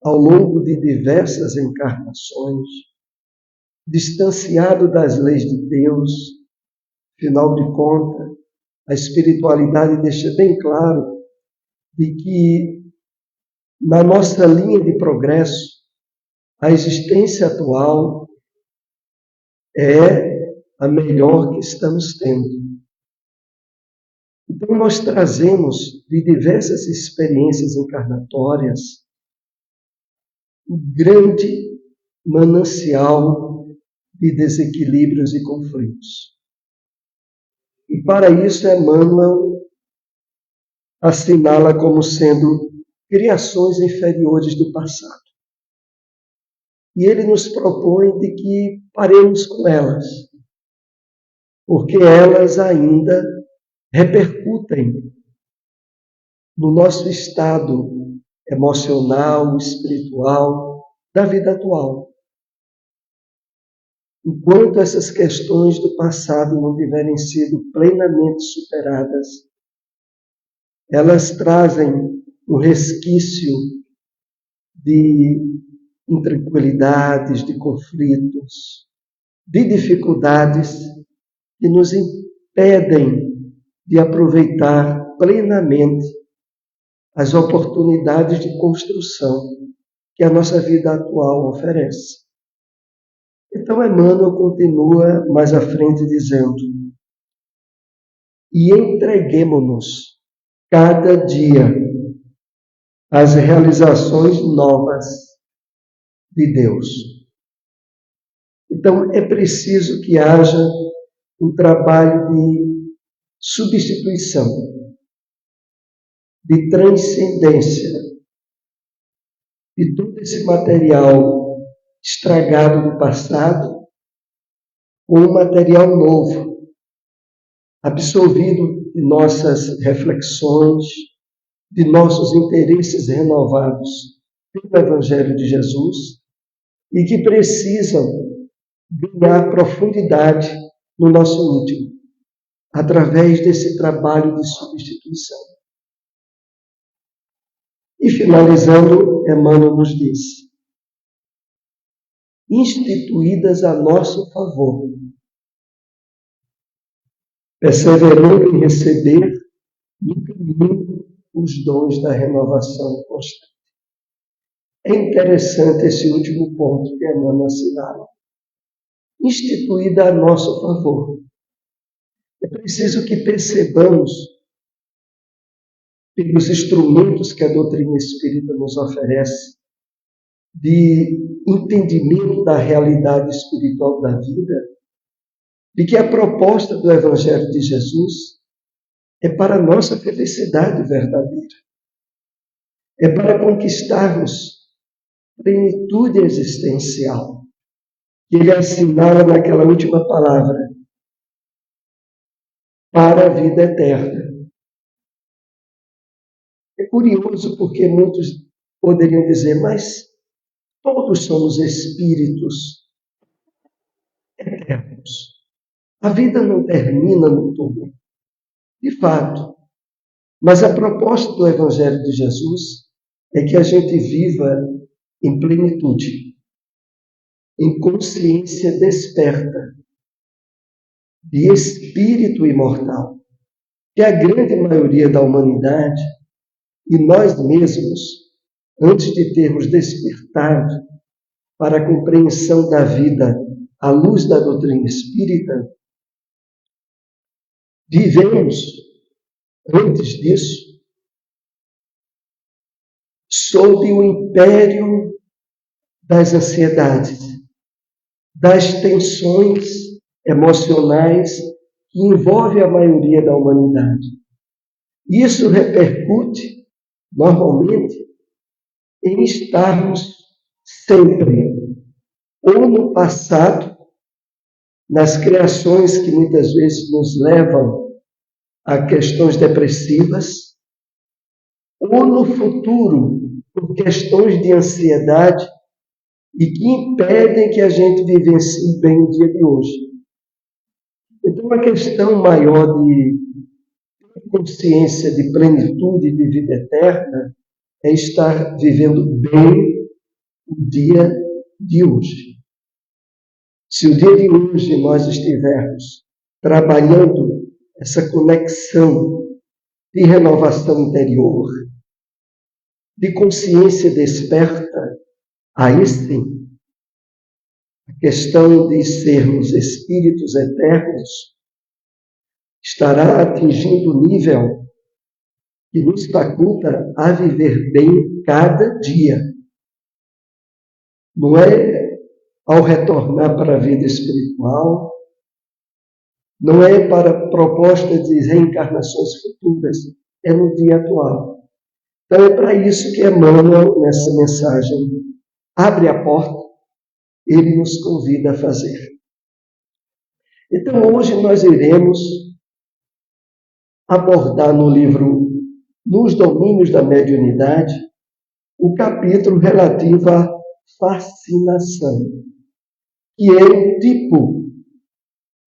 ao longo de diversas encarnações, distanciado das leis de Deus. Afinal de contas, a espiritualidade deixa bem claro de que, na nossa linha de progresso, a existência atual é a melhor que estamos tendo. Então, nós trazemos de diversas experiências encarnatórias um grande manancial de desequilíbrios e conflitos. E para isso, Emmanuel assinala como sendo criações inferiores do passado. E ele nos propõe de que paremos com elas, porque elas ainda repercutem no nosso estado emocional, espiritual, da vida atual. Enquanto essas questões do passado não tiverem sido plenamente superadas, elas trazem um resquício de intranquilidades, de conflitos, de dificuldades que nos impedem de aproveitar plenamente as oportunidades de construção que a nossa vida atual oferece. Então, Emmanuel continua mais à frente dizendo: e entreguemo-nos cada dia às realizações novas de Deus. Então, é preciso que haja um trabalho de substituição, de transcendência de todo esse material estragado do passado com um material novo, absorvido de nossas reflexões, de nossos interesses renovados pelo Evangelho de Jesus e que precisam ganhar profundidade no nosso íntimo, através desse trabalho de substituição. E finalizando, Emmanuel nos diz: instituídas a nosso favor, perseverando em receber no caminho os dons da renovação constante. É interessante esse último ponto que Emmanuel assinala. Instituída a nosso favor. É preciso que percebamos, pelos instrumentos que a doutrina espírita nos oferece, de entendimento da realidade espiritual da vida, de que a proposta do Evangelho de Jesus é para a nossa felicidade verdadeira. É para conquistarmos plenitude existencial. Que ele assinala naquela última palavra: para a vida eterna. É curioso porque muitos poderiam dizer, mas todos somos espíritos eternos. A vida não termina no túmulo. De fato. Mas a proposta do Evangelho de Jesus é que a gente viva em plenitude, em consciência desperta, de espírito imortal, que a grande maioria da humanidade e nós mesmos, antes de termos despertado para a compreensão da vida à luz da doutrina espírita, vivemos, antes disso, sob o império das ansiedades, das tensões emocionais que envolvem a maioria da humanidade. Isso repercute, normalmente, em estarmos sempre ou no passado, nas criações que muitas vezes nos levam a questões depressivas, ou no futuro, por questões de ansiedade e que impedem que a gente vivencie bem o dia de hoje. Então, a questão maior de consciência de plenitude de vida eterna é estar vivendo bem o dia de hoje. Se o dia de hoje nós estivermos trabalhando essa conexão de renovação interior, de consciência desperta, aí sim, a questão de sermos espíritos eternos estará atingindo o nível que nos faculta a viver bem cada dia. Não é ao retornar para a vida espiritual, não é para propostas de reencarnações futuras, é no dia atual. Então é para isso que Emmanuel, nessa mensagem, abre a porta, ele nos convida a fazer. Então hoje nós iremos abordar no livro Nos Domínios da Mediunidade o capítulo relativo à fascinação, que é um tipo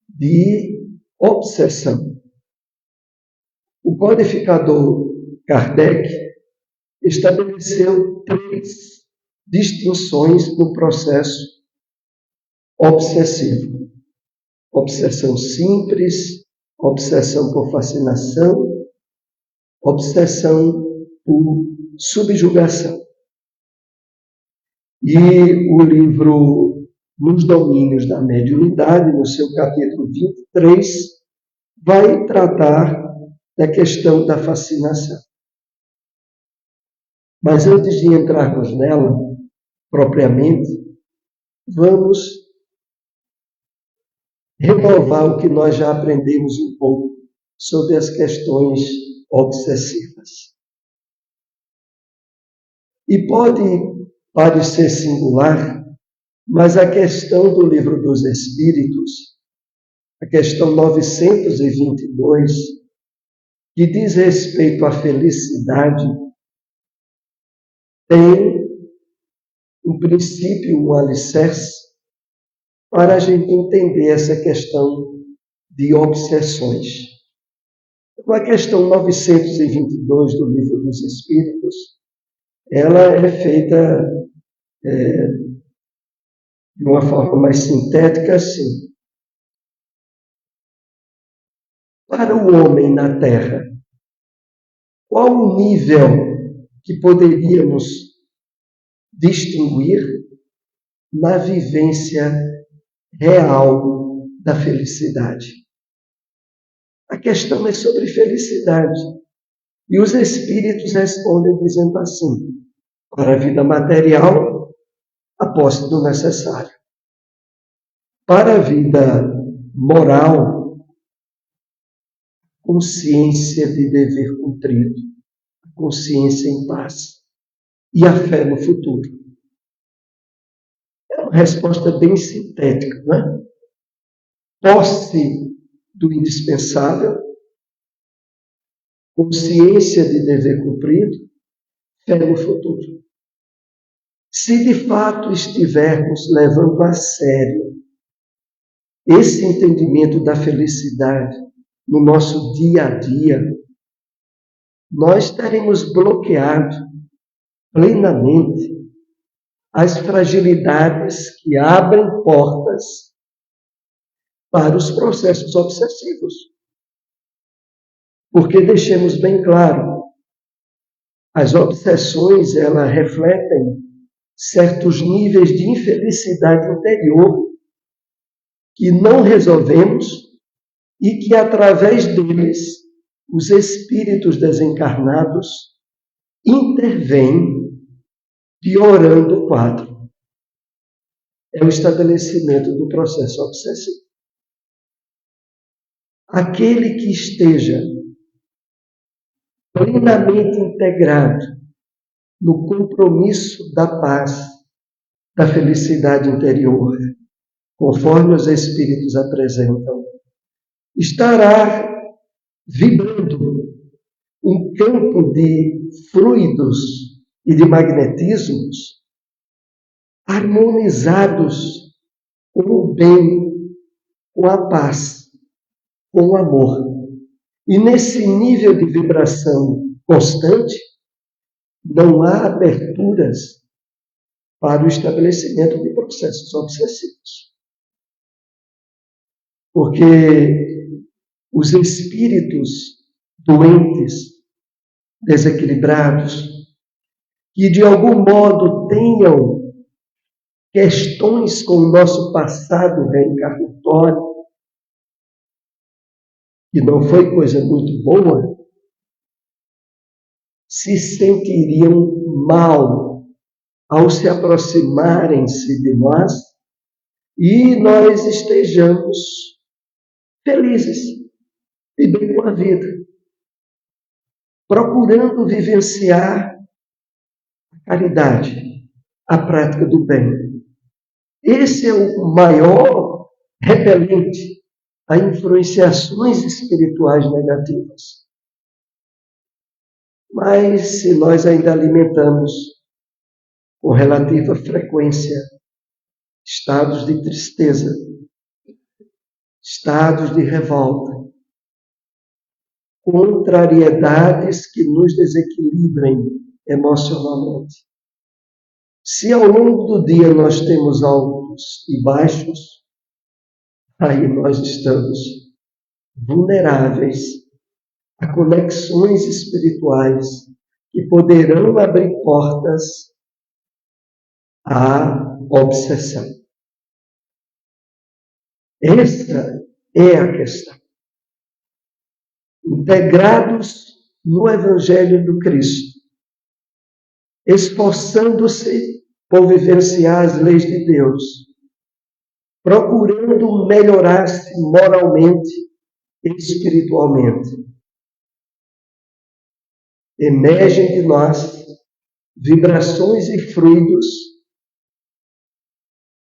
de obsessão. O codificador Kardec estabeleceu 3 distinções no processo obsessivo: obsessão simples, obsessão por fascinação, obsessão por subjugação. E o livro Nos Domínios da Mediunidade, no seu capítulo 23, vai tratar da questão da fascinação. Mas antes de entrarmos nela, propriamente, vamos renovar o que nós já aprendemos um pouco sobre as questões obsessivas. E pode parecer singular, mas a questão do Livro dos Espíritos, a questão 922, que diz respeito à felicidade, tem um princípio, um alicerce, para a gente entender essa questão de obsessões. Então, a questão 922 do Livro dos Espíritos, ela é feita de uma forma mais sintética assim. Para o homem na Terra, qual o nível que poderíamos distinguir na vivência real da felicidade? A questão é sobre felicidade. E os espíritos respondem dizendo assim: para a vida material, a posse do necessário. Para a vida moral, consciência de dever cumprido, consciência em paz e a fé no futuro. É uma resposta bem sintética, não é? Posse do indispensável, consciência de dever cumprido, fé no futuro. Se de fato estivermos levando a sério esse entendimento da felicidade no nosso dia a dia, nós estaremos bloqueados plenamente as fragilidades que abrem portas para os processos obsessivos. Porque deixemos bem claro, as obsessões, elas refletem certos níveis de infelicidade interior que não resolvemos e que, através deles, os espíritos desencarnados intervêm, piorando o quadro. É o estabelecimento do processo obsessivo. Aquele que esteja plenamente integrado no compromisso da paz, da felicidade interior, conforme os Espíritos apresentam, estará vibrando um campo de fluidos e de magnetismos harmonizados com o bem, com a paz, com o amor. E nesse nível de vibração constante, não há aberturas para o estabelecimento de processos obsessivos. Porque os espíritos doentes, desequilibrados, que de algum modo tenham questões com o nosso passado reencarnatório, que não foi coisa muito boa, se sentiriam mal ao se aproximarem-se de nós e nós estejamos felizes e bem com a vida, procurando vivenciar a caridade, a prática do bem. Esse é o maior repelente a influenciações espirituais negativas. Mas se nós ainda alimentamos com relativa frequência estados de tristeza, estados de revolta, contrariedades que nos desequilibrem emocionalmente. Se ao longo do dia nós temos altos e baixos, aí nós estamos vulneráveis a conexões espirituais que poderão abrir portas à obsessão. Essa é a questão. Integrados no Evangelho do Cristo, esforçando-se por vivenciar as leis de Deus, procurando melhorar-se moralmente e espiritualmente. Emergem de nós vibrações e fluidos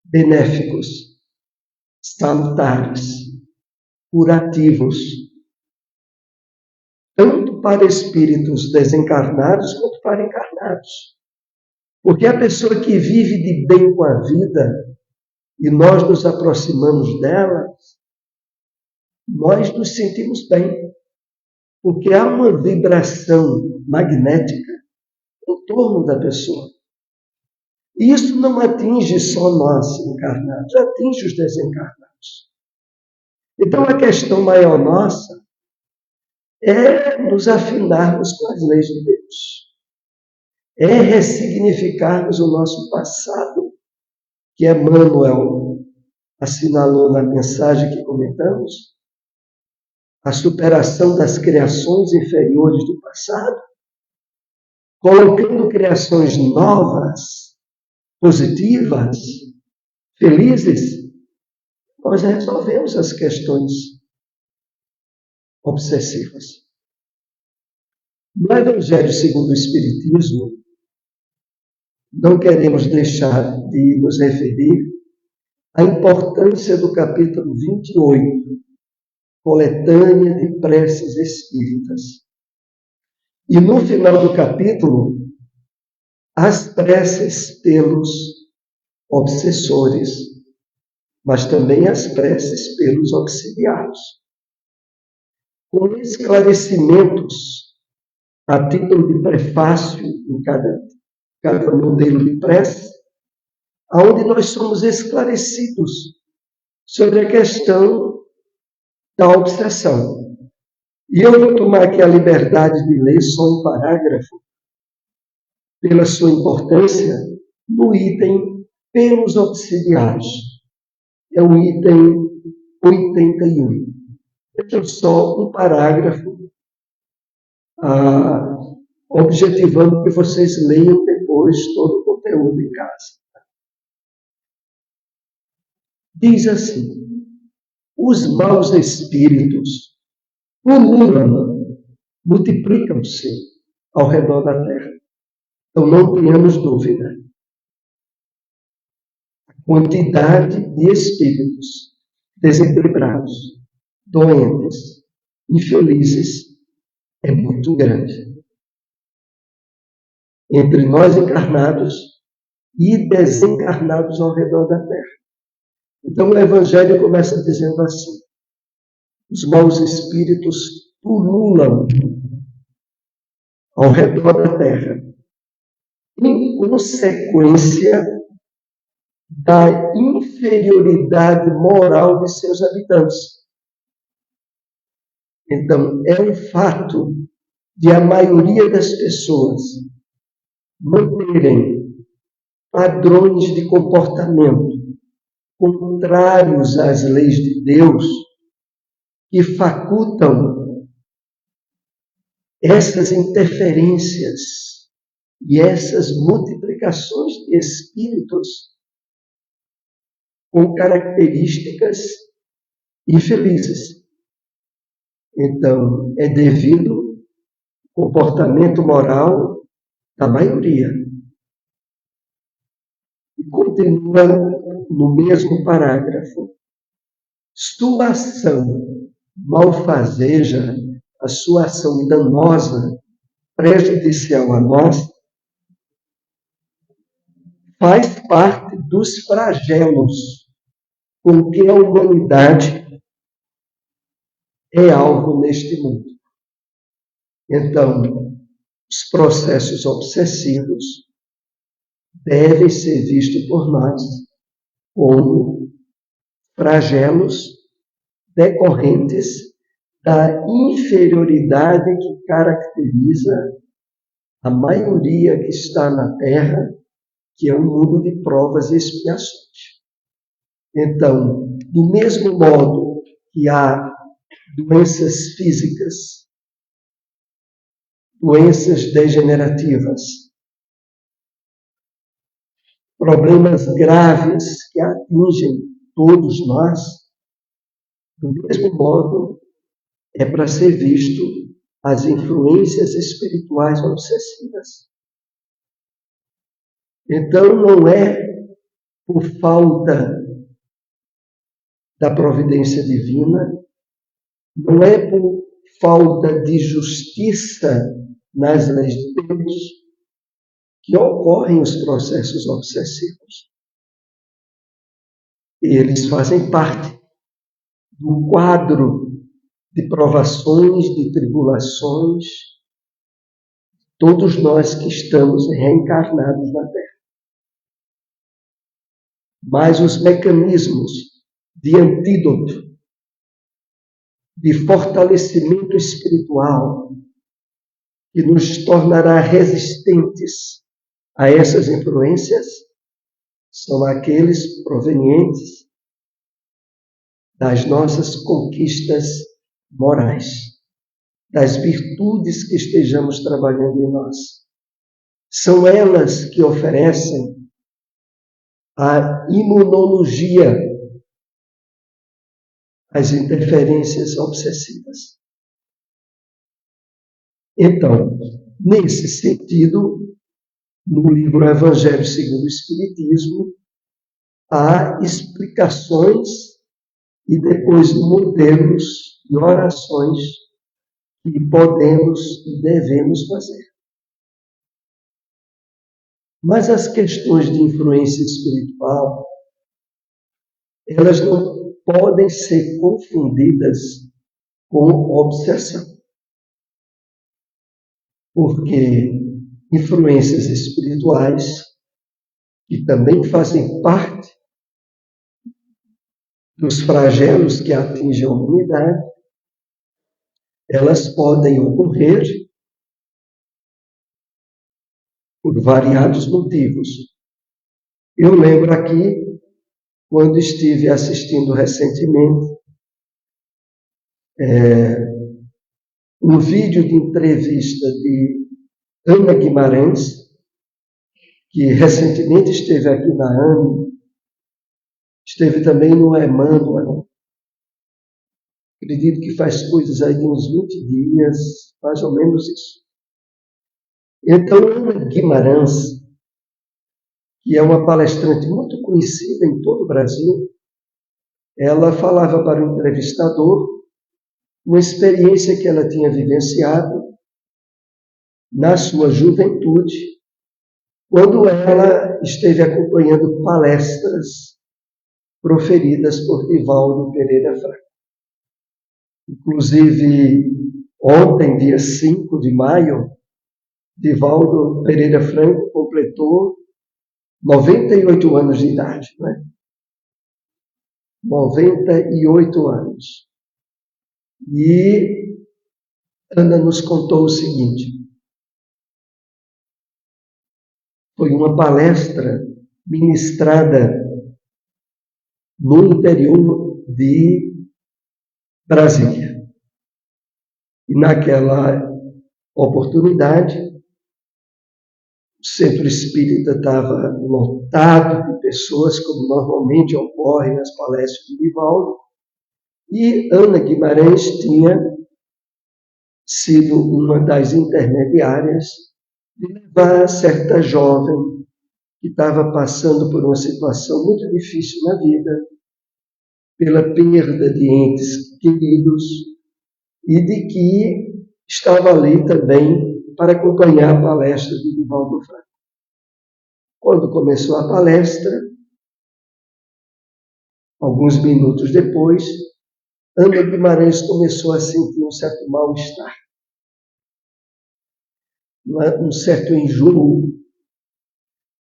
benéficos, salutares, curativos, tanto para espíritos desencarnados quanto para encarnados. Porque a pessoa que vive de bem com a vida e nós nos aproximamos dela, nós nos sentimos bem. Porque há uma vibração magnética em torno da pessoa. E isso não atinge só nós encarnados, atinge os desencarnados. Então a questão maior nossa é nos afinarmos com as leis de Deus. É ressignificarmos o nosso passado, que Emmanuel assinalou na mensagem que comentamos, a superação das criações inferiores do passado, colocando criações novas, positivas, felizes, nós resolvemos as questões obsessivas. No Evangelho segundo o Espiritismo, não queremos deixar de nos referir à importância do capítulo 28, coletânea de preces espíritas. E no final do capítulo, as preces pelos obsessores, mas também as preces pelos auxiliares, com esclarecimentos a título de prefácio em cada modelo de prece, onde nós somos esclarecidos sobre a questão da obsessão. E eu vou tomar aqui a liberdade de ler só um parágrafo, pela sua importância, no item pelos auxiliares. É o item 81. Veja só um parágrafo, objetivando que vocês leiam depois todo o conteúdo em casa. Diz assim: os maus espíritos pululam, multiplicam-se ao redor da terra. Então não tenhamos dúvida. A quantidade de espíritos desequilibrados, doentes, infelizes é muito grande. Entre nós encarnados e desencarnados ao redor da terra. Então o Evangelho começa dizendo assim: os maus espíritos pululam ao redor da terra, em consequência da inferioridade moral de seus habitantes. Então, é um fato de a maioria das pessoas manterem padrões de comportamento contrários às leis de Deus, que facultam essas interferências e essas multiplicações de espíritos com características infelizes. Então, é devido ao comportamento moral da maioria. E continua no mesmo parágrafo. Sua ação malfazeja, a sua ação danosa, prejudicial a nós, faz parte dos flagelos com que a humanidade é alvo neste mundo. Então, os processos obsessivos devem ser vistos por nós como flagelos decorrentes da inferioridade que caracteriza a maioria que está na Terra, que é um mundo de provas e expiações. Então, do mesmo modo que há doenças físicas, doenças degenerativas, problemas graves que atingem todos nós, do mesmo modo é para ser visto as influências espirituais obsessivas. Então, não é por falta da providência divina, não é por falta de justiça nas leis de Deus que ocorrem os processos obsessivos. Eles fazem parte do quadro de provações, de tribulações, todos nós que estamos reencarnados na Terra. Mas os mecanismos de antídoto, de fortalecimento espiritual, que nos tornará resistentes a essas influências, são aqueles provenientes das nossas conquistas morais, das virtudes que estejamos trabalhando em nós. São elas que oferecem a imunologia às interferências obsessivas. Então, nesse sentido, no livro Evangelho segundo o Espiritismo, há explicações e depois modelos e orações que podemos e devemos fazer. Mas as questões de influência espiritual, elas não podem ser confundidas com obsessão. Porque influências espirituais, que também fazem parte dos flagelos que atingem a humanidade, elas podem ocorrer por variados motivos. Eu lembro aqui, quando estive assistindo recentemente um vídeo de entrevista de Ana Guimarães, que recentemente esteve aqui na AME, esteve também no Emmanuel, acredito que faz coisas aí de uns 20 dias, mais ou menos isso. Então, Ana Guimarães, que é uma palestrante muito conhecida em todo o Brasil, ela falava para o entrevistador uma experiência que ela tinha vivenciado na sua juventude, quando ela esteve acompanhando palestras proferidas por Divaldo Pereira Franco. Inclusive, ontem, dia 5 de maio, Divaldo Pereira Franco completou 98 anos de idade, né? 98 anos. E Ana nos contou o seguinte: foi uma palestra ministrada no interior de Brasília. E naquela oportunidade, o centro espírita estava lotado de pessoas, como normalmente ocorre nas palestras de Divaldo, e Ana Guimarães tinha sido uma das intermediárias de levar certa jovem que estava passando por uma situação muito difícil na vida, pela perda de entes queridos, e de que estava ali também para acompanhar a palestra de Divaldo Franco. Quando começou a palestra, alguns minutos depois, Ana Guimarães começou a sentir um certo mal-estar, um certo enjoo,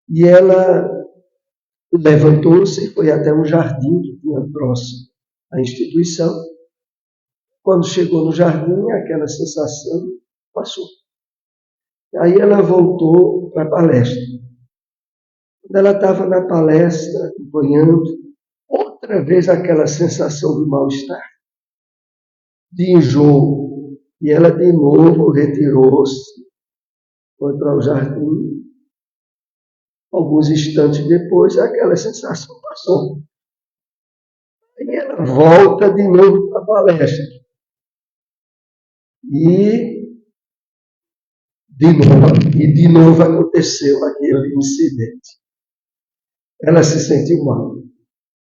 e ela levantou-se e foi até um jardim que tinha próximo à instituição. Quando chegou no jardim, aquela sensação passou. Aí ela voltou para a palestra. Quando ela estava na palestra, acompanhando, outra vez aquela sensação de mal-estar, de enjoo. E ela de novo retirou-se, foi para o jardim. Alguns instantes depois, aquela sensação passou. E ela volta de novo para a palestra. E de novo aconteceu aquele incidente. Ela se sentiu mal.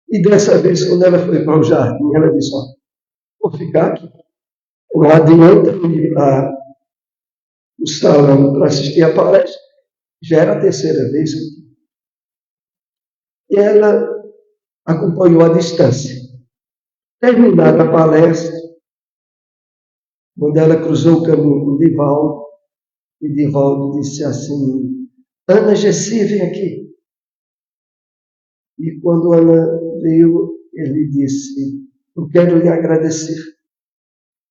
E dessa vez, quando ela foi para o jardim, ela disse: vou ficar aqui. Não adianta eu ir para o salão para assistir a palestra. Já era a terceira vez que eu fui. E ela acompanhou à distância. Terminada a palestra, quando ela cruzou o caminho com Divaldo, e Divaldo disse assim: Ana Gessi, vem aqui. E quando Ana veio, ele disse: eu quero lhe agradecer,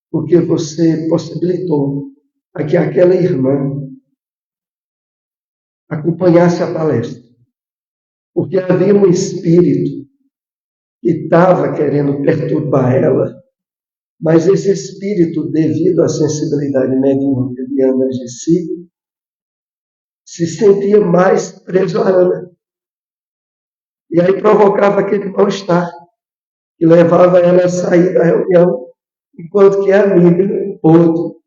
porque você possibilitou a que aquela irmã acompanhasse a palestra. Porque havia um espírito que estava querendo perturbar ela, mas esse espírito, devido à sensibilidade mediúnica de Ana Gessi, se sentia mais preso a Ana. E aí provocava aquele mal-estar, que levava ela a sair da reunião, enquanto que a amiga pôde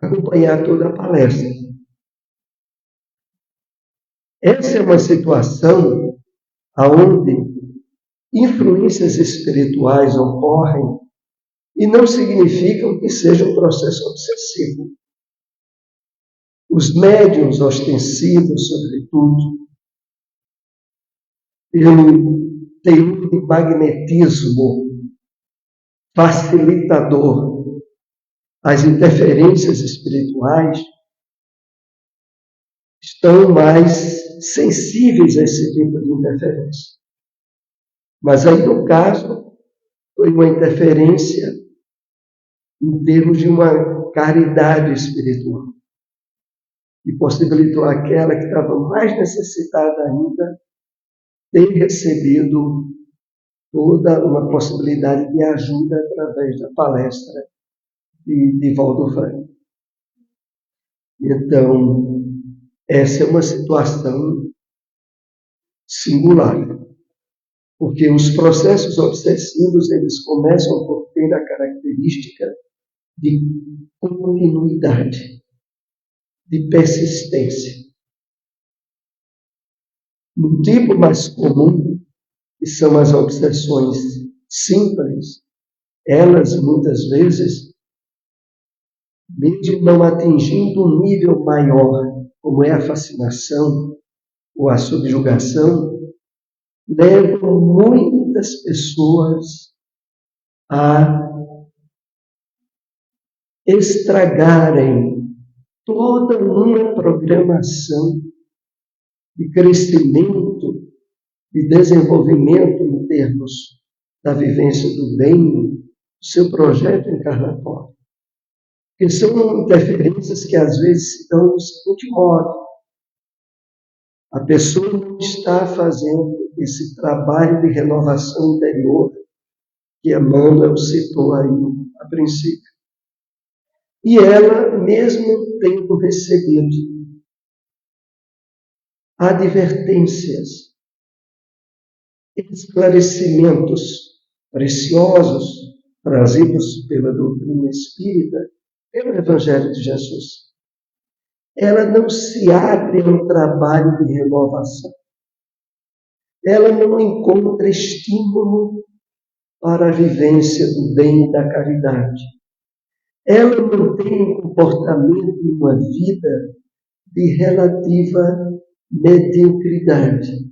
acompanhar toda a palestra. Essa é uma situação onde influências espirituais ocorrem e não significam que seja um processo obsessivo. Os médiuns ostensivos, sobretudo, pelo teor de magnetismo facilitador às interferências espirituais, estão mais sensíveis a esse tipo de interferência. Mas aí, no caso, foi uma interferência em termos de uma caridade espiritual, que possibilitou aquela que estava mais necessitada ainda ter recebido toda uma possibilidade de ajuda através da palestra de Divaldo Franco. Então, essa é uma situação singular, porque os processos obsessivos, eles começam por ter a característica de continuidade, de persistência. No tipo mais comum, que são as obsessões simples, elas muitas vezes, mesmo não atingindo um nível maior, como é a fascinação ou a subjugação, levam muitas pessoas a estragarem toda uma programação de crescimento, de desenvolvimento em termos da vivência do bem, do seu projeto encarnatório. Porque são interferências que às vezes se dão no seguinte modo: a pessoa não está fazendo esse trabalho de renovação interior que Emmanuel citou aí a princípio. E ela, mesmo tendo recebido advertências, esclarecimentos preciosos trazidos pela doutrina espírita, pelo Evangelho de Jesus, ela não se abre ao trabalho de renovação. Ela não encontra estímulo para a vivência do bem e da caridade. Ela mantém um comportamento e uma vida de relativa mediocridade.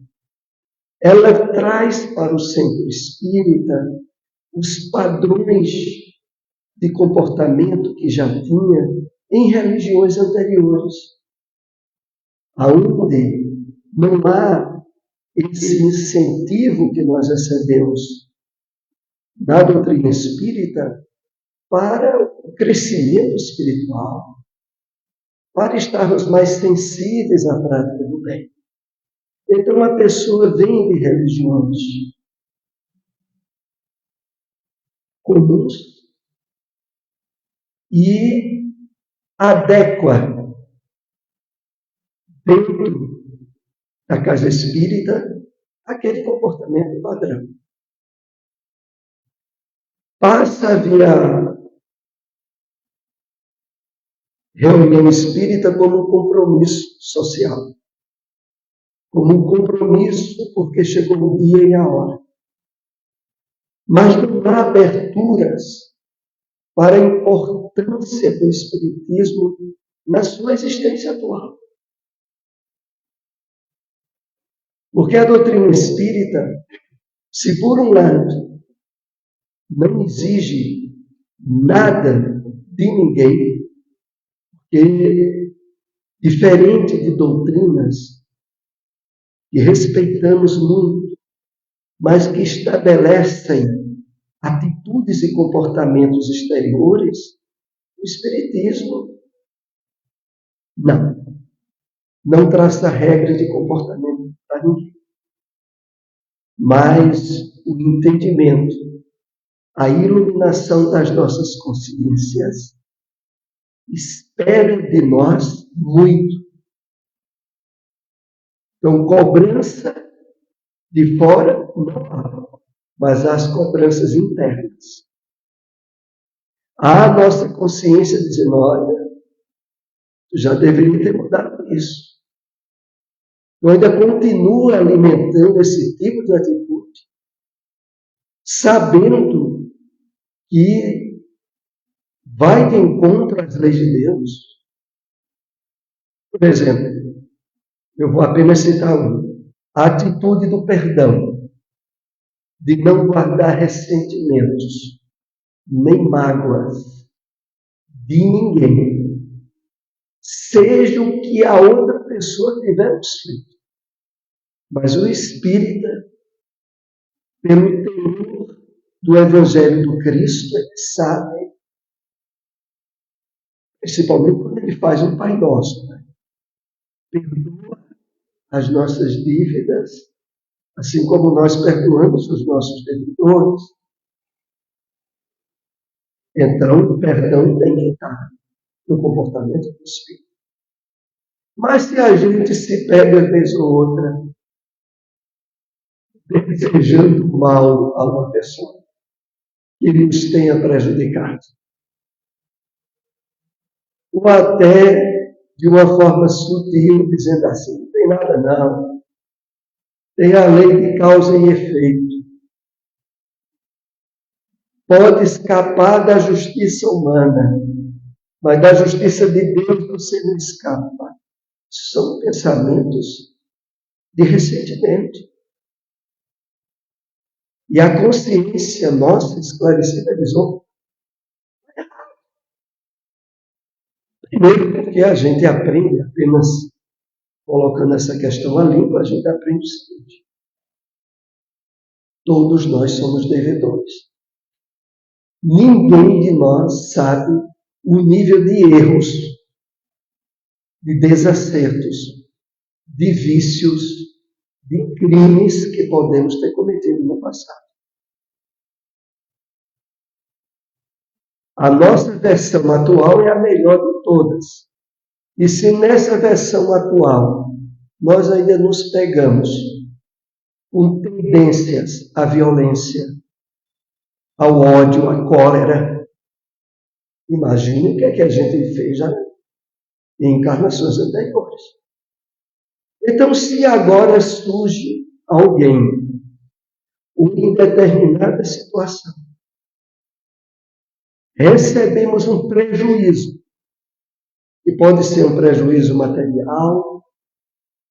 Ela traz para o centro espírita os padrões de comportamento que já tinha em religiões anteriores, aonde não há esse incentivo que nós recebemos da doutrina espírita para o crescimento espiritual, para estarmos mais sensíveis à prática do bem. Então a pessoa vem de religiões comuns e adequa dentro da casa espírita aquele comportamento padrão. Passa a vir a reunião espírita como um compromisso social, como um compromisso porque chegou o dia e a hora. Mas não há aberturas para a importância do espiritismo na sua existência atual. Porque a doutrina espírita, se por um lado não exige nada de ninguém, porque diferente de doutrinas que respeitamos muito, mas que estabelecem atitudes e comportamentos exteriores, o espiritismo não traça regra de comportamento para ninguém. Mas o entendimento, a iluminação das nossas consciências espera de nós muito. Então, cobrança de fora não há, mas há as cobranças internas. Há a nossa consciência dizendo: olha, tu já deveria ter mudado isso. Tu ainda continua alimentando esse tipo de atitude, sabendo que vai de encontro às leis de Deus. Por exemplo, eu vou apenas citar a atitude do perdão, de não guardar ressentimentos, nem mágoas de ninguém, seja o que a outra pessoa tiver feito. Mas o espírita, pelo temor do Evangelho do Cristo, ele sabe, principalmente quando ele faz um Pai Nosso, né? Perdoa as nossas dívidas, assim como nós perdoamos os nossos devedores. Então, o perdão tem que estar no comportamento do espírito. Mas se a gente se pega vez ou outra desejando mal a uma pessoa que nos tenha prejudicado, ou até de uma forma sutil, dizendo assim: não tem nada não, tem a lei de causa e efeito, pode escapar da justiça humana, mas da justiça de Deus você não escapa. São pensamentos de ressentimento. E a consciência nossa esclarecida diz: primeiro, porque a gente aprende apenas colocando essa questão a limpo, a gente aprende o seguinte: todos nós somos devedores. Ninguém de nós sabe o nível de erros, de desacertos, de vícios, de crimes que podemos ter cometido no passado. A nossa versão atual é a melhor de todas. E se nessa versão atual nós ainda nos pegamos com tendências à violência, ao ódio, à cólera, imagine o que é que a gente fez já em encarnações anteriores. Então, se agora surge alguém, em determinada situação, recebemos um prejuízo, que pode ser um prejuízo material,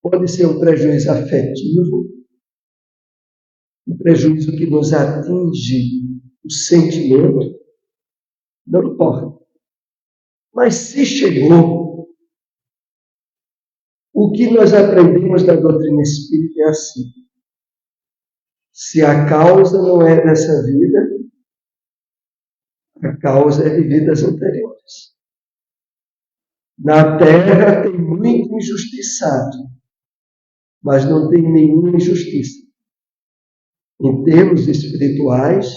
pode ser um prejuízo afetivo, um prejuízo que nos atinge o sentimento, não importa. Mas se chegou, o que nós aprendemos da doutrina espírita é assim: se a causa não é dessa vida, a causa é de vidas anteriores. Na Terra tem muito injustiçado, mas não tem nenhuma injustiça. Em termos espirituais,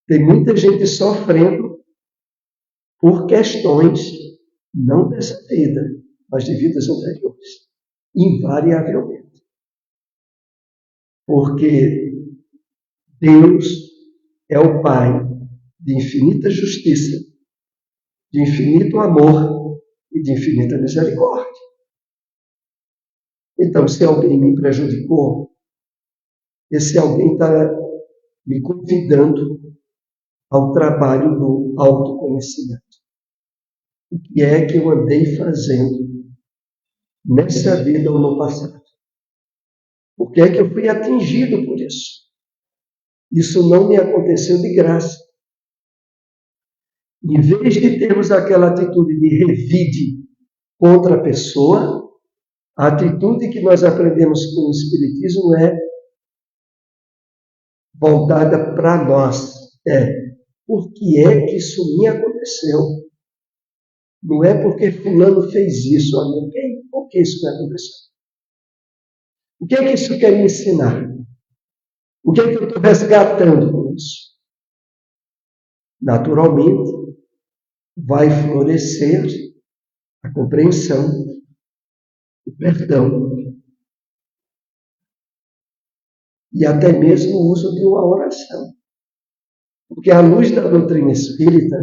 tem muita gente sofrendo por questões não dessa vida, mas de vidas anteriores, invariavelmente. Porque Deus é o Pai de infinita justiça, de infinito amor e de infinita misericórdia. Então, se alguém me prejudicou, esse alguém está me convidando ao trabalho do autoconhecimento. O que é que eu andei fazendo nessa vida ou no passado? Por que é que eu fui atingido por isso? Isso não me aconteceu de graça. Em vez de termos aquela atitude de revide contra a pessoa, a atitude que nós aprendemos com o Espiritismo é voltada para nós. Por que é que isso me aconteceu? Não é porque fulano fez isso a mim. Por que isso me aconteceu? O que é que isso quer me ensinar? O que é que eu estou resgatando com isso? Naturalmente, vai florescer a compreensão, o perdão e até mesmo o uso de uma oração. Porque à luz da doutrina espírita,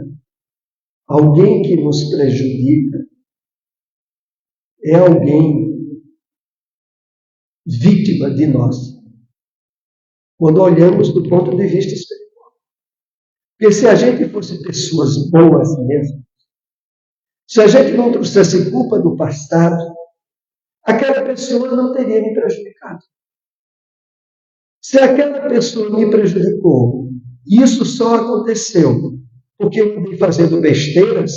alguém que nos prejudica é alguém vítima de nós, quando olhamos do ponto de vista espiritual. Porque se a gente fosse pessoas boas mesmo, se a gente não trouxesse culpa do passado, aquela pessoa não teria me prejudicado. Se aquela pessoa me prejudicou, e isso só aconteceu porque eu andei fazendo besteiras,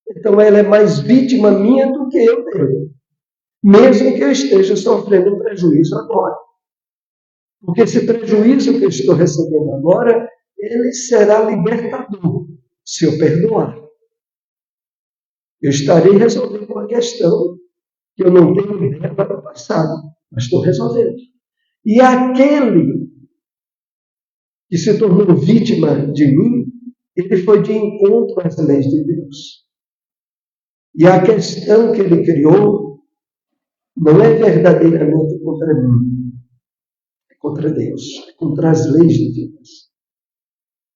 então ela é mais vítima minha do que eu dele. Mesmo que eu esteja sofrendo um prejuízo agora. Porque esse prejuízo que eu estou recebendo agora, ele será libertador, se eu perdoar. Eu estarei resolvendo uma questão que eu não tenho ideia para o passado, mas estou resolvendo. E aquele que se tornou vítima de mim, ele foi de encontro às leis de Deus. E a questão que ele criou não é verdadeiramente contra mim, é contra Deus, é contra as leis divinas,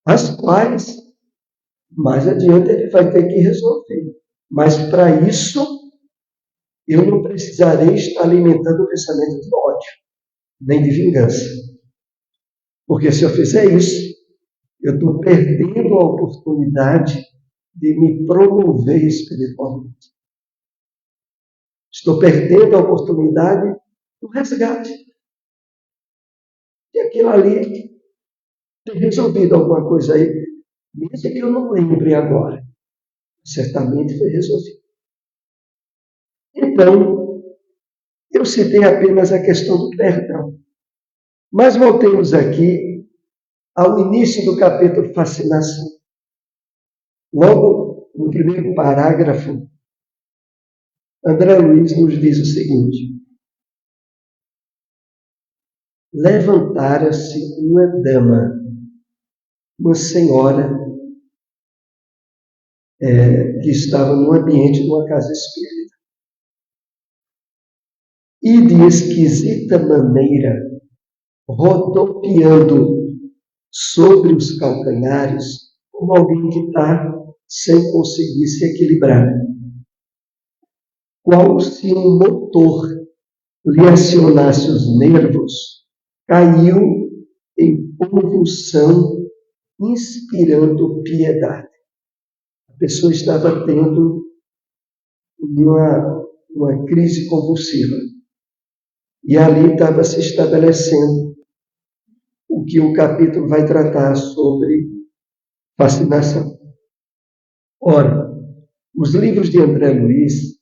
as quais, mais adiante, ele vai ter que resolver. Mas para isso, eu não precisarei estar alimentando o pensamento de ódio, nem de vingança. Porque se eu fizer isso, eu estou perdendo a oportunidade de me promover espiritualmente. Estou perdendo a oportunidade do resgate. E aquilo ali tem resolvido alguma coisa aí, mesmo que eu não lembre agora. Certamente foi resolvido. Então, Eu citei apenas a questão do perdão. Mas voltemos aqui ao início do capítulo Fascinação. Logo no primeiro parágrafo, André Luiz nos diz o seguinte: levantara-se uma dama, uma senhora, que estava no ambiente de uma casa espírita, e de esquisita maneira, rodopiando sobre os calcanhares, como alguém que está sem conseguir se equilibrar. Qual se um motor lhe acionasse os nervos, caiu em convulsão, inspirando piedade. A pessoa estava tendo uma crise convulsiva. E ali estava se estabelecendo o que o capítulo vai tratar sobre fascinação. Ora, os livros de André Luiz,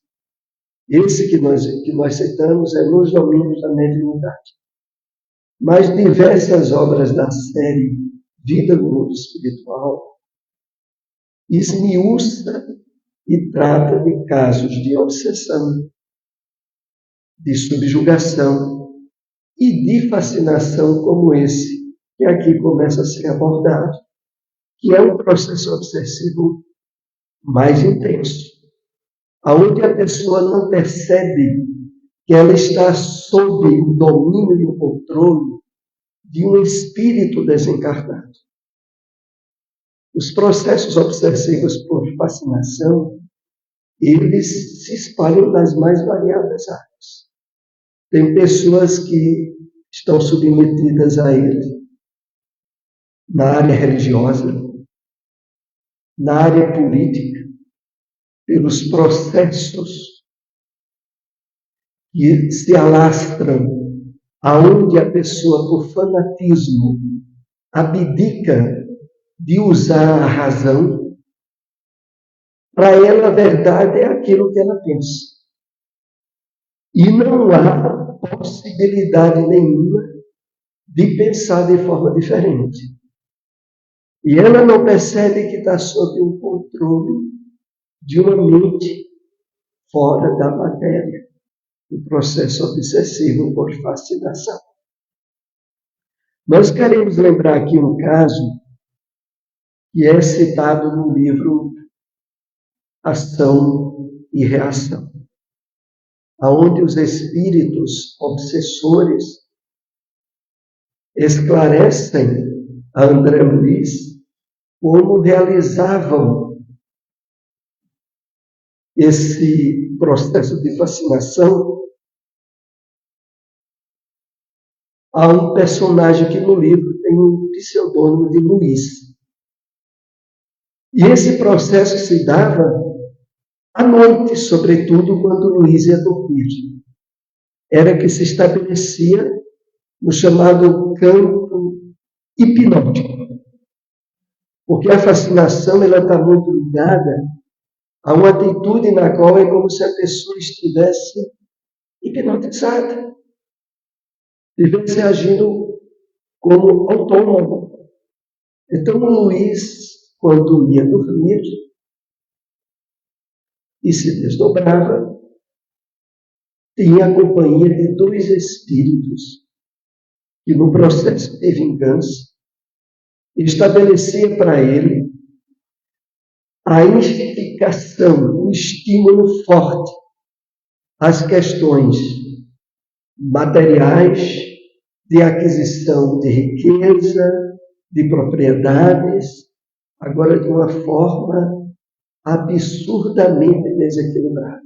esse que nós citamos é Nos Domínios da Mediunidade. Mas diversas obras da série Vida no Mundo Espiritual esmiuça e trata de casos de obsessão, de subjugação e de fascinação como esse, que aqui começa a ser abordado, que é um processo obsessivo mais intenso, onde a pessoa não percebe que ela está sob o domínio e o controle de um espírito desencarnado. Os processos obsessivos por fascinação, eles se espalham nas mais variadas áreas. Tem pessoas que estão submetidas a ele na área religiosa, na área política, pelos processos que se alastram, aonde a pessoa, por fanatismo, abdica de usar a razão. Para ela, a verdade é aquilo que ela pensa. E não há possibilidade nenhuma de pensar de forma diferente. E ela não percebe que está sob o controle de uma mente fora da matéria, o processo obsessivo por fascinação. Nós queremos lembrar aqui um caso que é citado no livro Ação e Reação, onde os espíritos obsessores esclarecem a André Luiz como realizavam esse processo de fascinação a um personagem que no livro tem um pseudônimo de Luiz. E esse processo se dava à noite, sobretudo quando Luiz ia dormir. Era que se estabelecia no chamado campo hipnótico. Porque a fascinação está muito ligada a uma atitude na qual é como se a pessoa estivesse hipnotizada, estivesse agindo como autônomo. Então, o Luiz, quando ia dormir e se desdobrava, tinha a companhia de dois espíritos que, no processo de vingança, estabelecia para ele a identificação, um estímulo forte às questões materiais, de aquisição de riqueza, de propriedades, agora de uma forma absurdamente desequilibrada.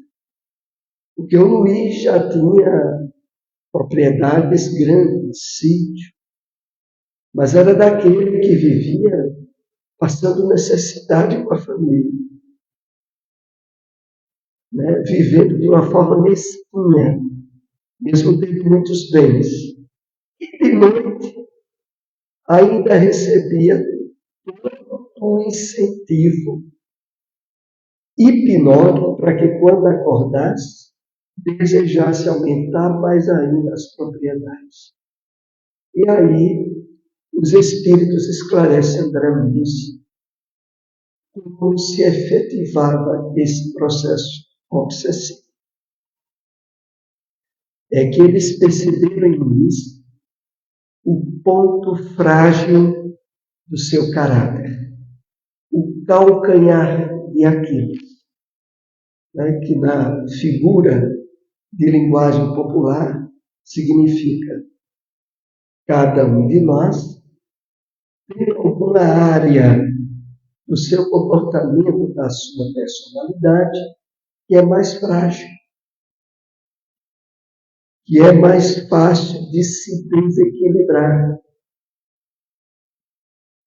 Porque o Luiz já tinha propriedades grandes, sítio, mas era daquele que vivia passando necessidade com a família, né? Vivendo de uma forma mesquinha, mesmo tendo muitos bens. E de noite ainda recebia todo um incentivo hipnótico para que, quando acordasse, desejasse aumentar mais ainda as propriedades. E aí, os espíritos esclarecem André Luiz como se efetivava esse processo obsessivo. É que eles perceberam em Luiz o ponto frágil do seu caráter, o calcanhar de Aquiles, né, que na figura de linguagem popular significa cada um de nós tem alguma área do seu comportamento, da sua personalidade, que é mais frágil, que é mais fácil de se desequilibrar.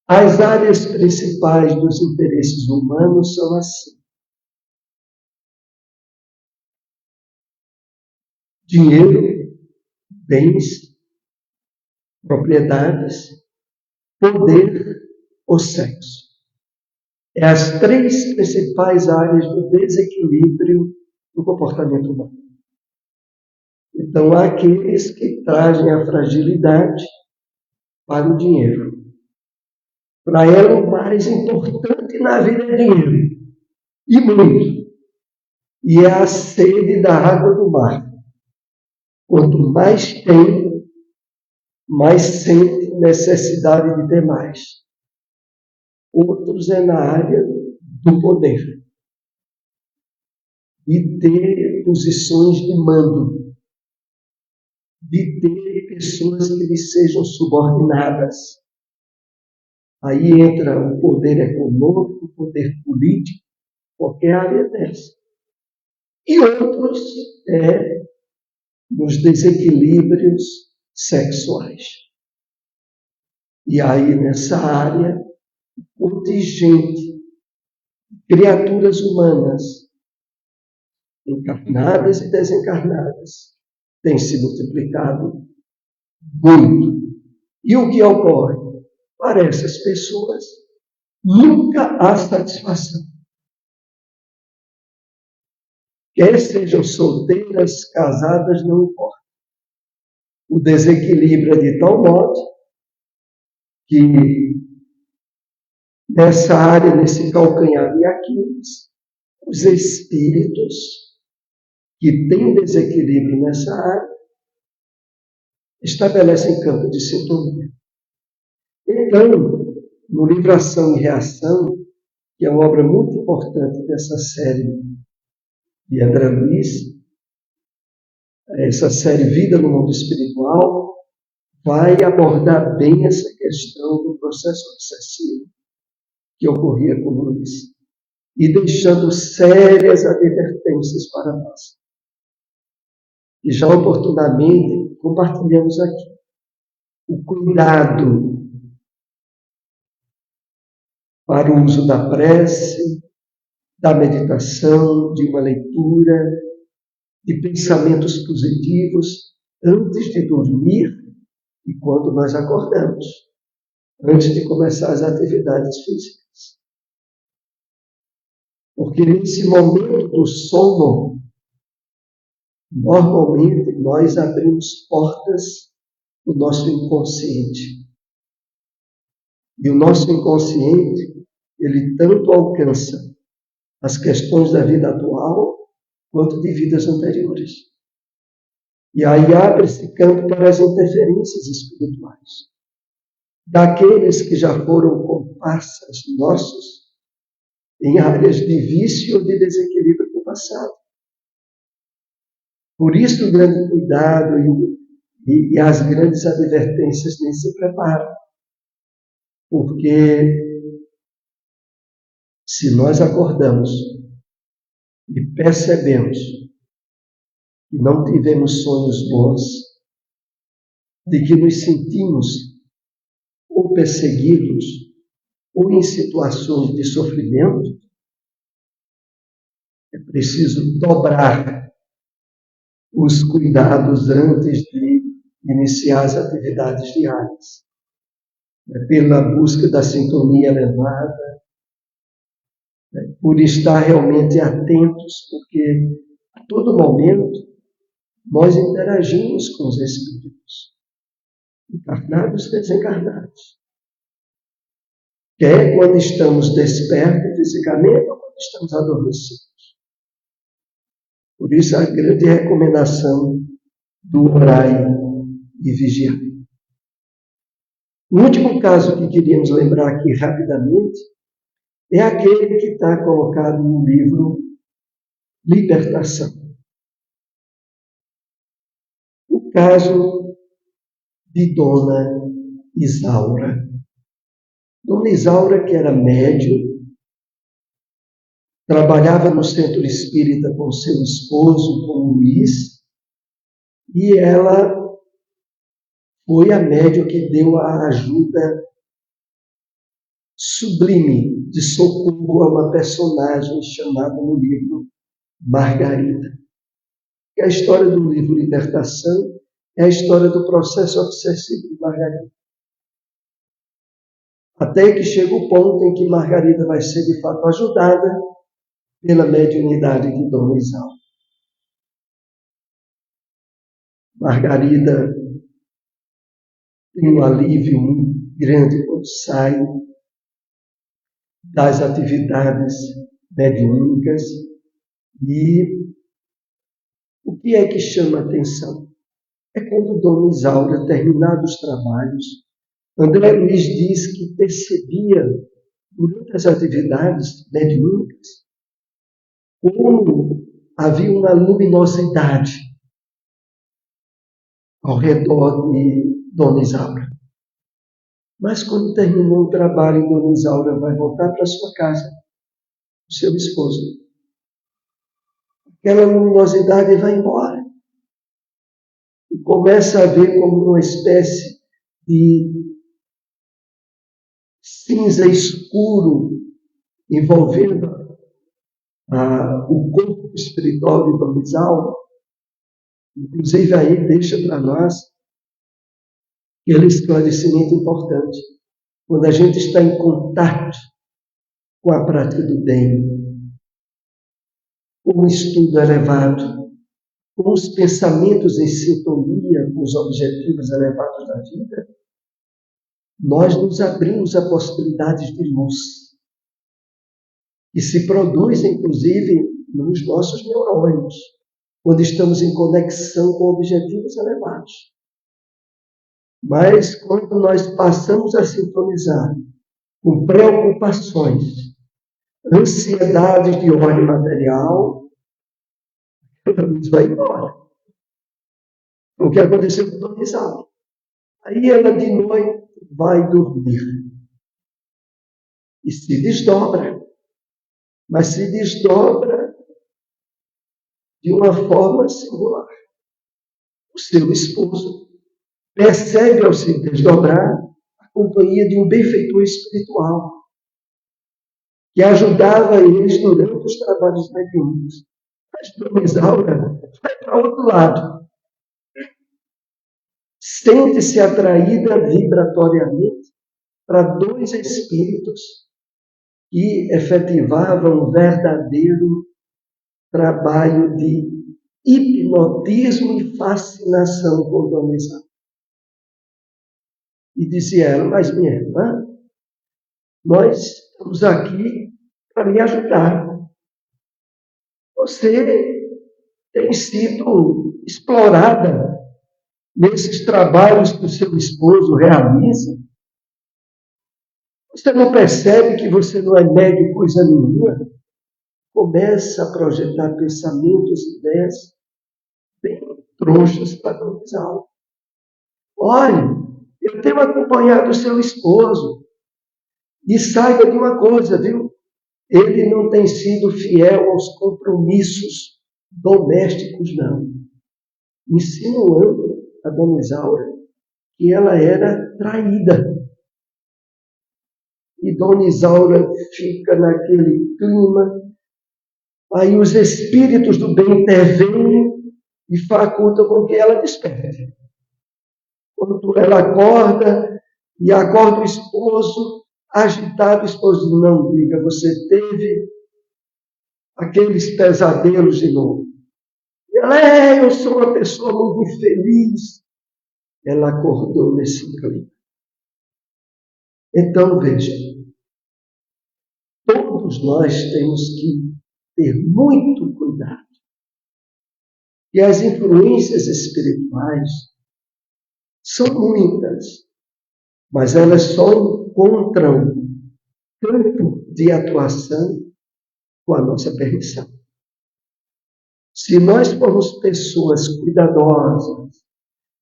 As áreas principais dos interesses humanos são assim: dinheiro, bens, propriedades, poder ou sexo. É as três principais áreas do desequilíbrio do comportamento humano. Então, há aqueles que trazem a fragilidade para o dinheiro. Para ela, o mais importante na vida é dinheiro. E muito. E é a sede da água do mar. Quanto mais tem, mais sente necessidade de ter mais. Outros é na área do poder. De ter posições de mando. De ter pessoas que lhe sejam subordinadas. Aí entra o poder econômico, o poder político, qualquer área dessa. E outros nos desequilíbrios sexuais. E aí, nessa área, o contingente de criaturas humanas, encarnadas e desencarnadas, tem se multiplicado muito. E o que ocorre? Para essas pessoas, nunca há satisfação. Quer sejam solteiras, casadas, não importa. O desequilíbrio é de tal modo que nessa área, nesse calcanhar de Aquiles, os espíritos que têm desequilíbrio nessa área estabelecem campo de sintonia. Então, no livro Ação e Reação, que é uma obra muito importante dessa série de André Luiz, essa série Vida no Mundo Espiritual, vai abordar bem essa questão do processo obsessivo que ocorria com Luiz, e deixando sérias advertências para nós. E já oportunamente compartilhamos aqui o cuidado para o uso da prece, da meditação, de uma leitura, de pensamentos positivos antes de dormir e quando nós acordamos, antes de começar as atividades físicas. Porque nesse momento do sono, normalmente nós abrimos portas do nosso inconsciente. E o nosso inconsciente, ele tanto alcança as questões da vida atual, quanto de vidas anteriores. E aí abre-se campo para as interferências espirituais. Daqueles que já foram comparsas nossos em áreas de vício ou de desequilíbrio do passado. Por isso o grande cuidado e as grandes advertências nesse preparo. Porque se nós acordamos e percebemos que não tivemos sonhos bons, de que nos sentimos ou perseguidos ou em situações de sofrimento, é preciso dobrar os cuidados antes de iniciar as atividades diárias. Pela busca da sintonia elevada, por estar realmente atentos, porque a todo momento nós interagimos com os espíritos, encarnados e desencarnados. Quer quando estamos despertos fisicamente ou quando estamos adormecidos. Por isso a grande recomendação do orai e vigiar. O último caso que queríamos lembrar aqui rapidamente é aquele que está colocado no livro Libertação. O caso de Dona Isaura. Dona Isaura, que era médium, trabalhava no centro espírita com seu esposo, com Luiz, e ela foi a médium que deu a ajuda sublime de socorro a uma personagem chamada no livro Margarida. E a história do livro Libertação é a história do processo obsessivo de Margarida. Até que chega o ponto em que Margarida vai ser de fato ajudada pela mediunidade de Dona Isaura. Margarida tem um alívio muito grande quando sai das atividades mediúnicas. E o que é que chama a atenção? É quando Dona Isaura, terminados os trabalhos, André Luiz diz que percebia, durante as atividades mediúnicas, como havia uma luminosidade ao redor de Dona Isaura. Mas quando terminou o trabalho, Dona Isaura vai voltar para sua casa, o seu esposo. Aquela luminosidade vai embora. E começa a ver como uma espécie de cinza escuro envolvendo o corpo espiritual de Dona Isaura. Inclusive aí deixa para nós aquele esclarecimento importante. Quando a gente está em contato com a prática do bem, com o estudo elevado, com os pensamentos em sintonia com os objetivos elevados da vida, nós nos abrimos a possibilidades de luz, que se produzem, inclusive, nos nossos neurônios, quando estamos em conexão com objetivos elevados. Mas quando nós passamos a sintonizar com preocupações, ansiedades de ordem material, a luz vai embora. O que aconteceu com Dona Isaura? Aí ela de noite vai dormir e se desdobra, mas se desdobra de uma forma singular. O seu esposo percebe ao se desdobrar a companhia de um benfeitor espiritual que ajudava eles durante os trabalhos mediúnicos. Mas Dona Isaura vai para outro lado. Sente-se atraída vibratoriamente para dois espíritos que efetivavam um verdadeiro trabalho de hipnotismo e fascinação com Dona Isaura. E disse ela: mas minha irmã, nós estamos aqui para lhe ajudar. Você tem sido explorada nesses trabalhos que o seu esposo realiza. Você não percebe que você não é médio coisa nenhuma? Começa a projetar pensamentos e ideias bem trouxas para Dona Isaura. Olha, eu tenho acompanhado o seu esposo. E saiba de uma coisa, viu? Ele não tem sido fiel aos compromissos domésticos, não. Insinuando a Dona Isaura que ela era traída. E Dona Isaura fica naquele clima. Aí os espíritos do bem intervêm e facultam com que ela desperte. Quando ela acorda e acorda o esposo, agitado, o esposo diz: não diga, você teve aqueles pesadelos de novo. Eu sou uma pessoa muito infeliz. Ela acordou nesse clima. Então, veja, todos nós temos que ter muito cuidado. E as influências espirituais são muitas, mas elas só encontram campo de atuação com a nossa permissão. Se nós formos pessoas cuidadosas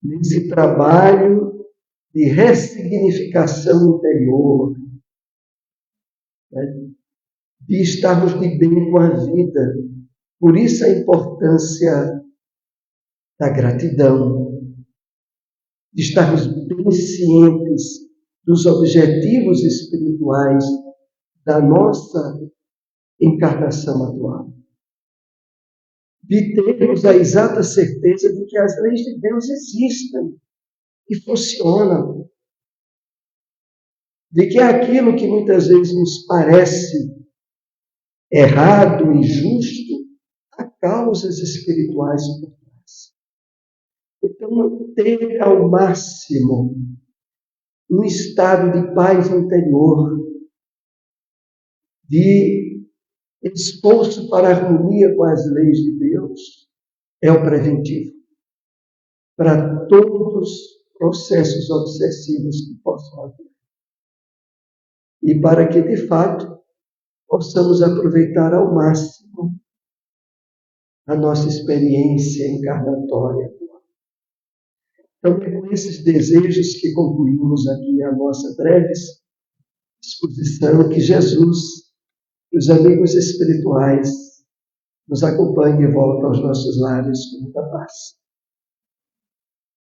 nesse trabalho de ressignificação interior, né, de estarmos de bem com a vida, por isso a importância da gratidão, de estarmos bem cientes dos objetivos espirituais da nossa encarnação atual. De termos a exata certeza de que as leis de Deus existem e funcionam. De que aquilo que muitas vezes nos parece errado, injusto, há causas espirituais por trás. Então, ter ao máximo um estado de paz interior, de esforço para a harmonia com as leis de Deus, é o preventivo para todos os processos obsessivos que possam haver. E para que, de fato, possamos aproveitar ao máximo a nossa experiência encarnatória. Então, é com esses desejos que concluímos aqui a nossa breve exposição, que Jesus e os amigos espirituais nos acompanhem de volta aos nossos lares com muita paz.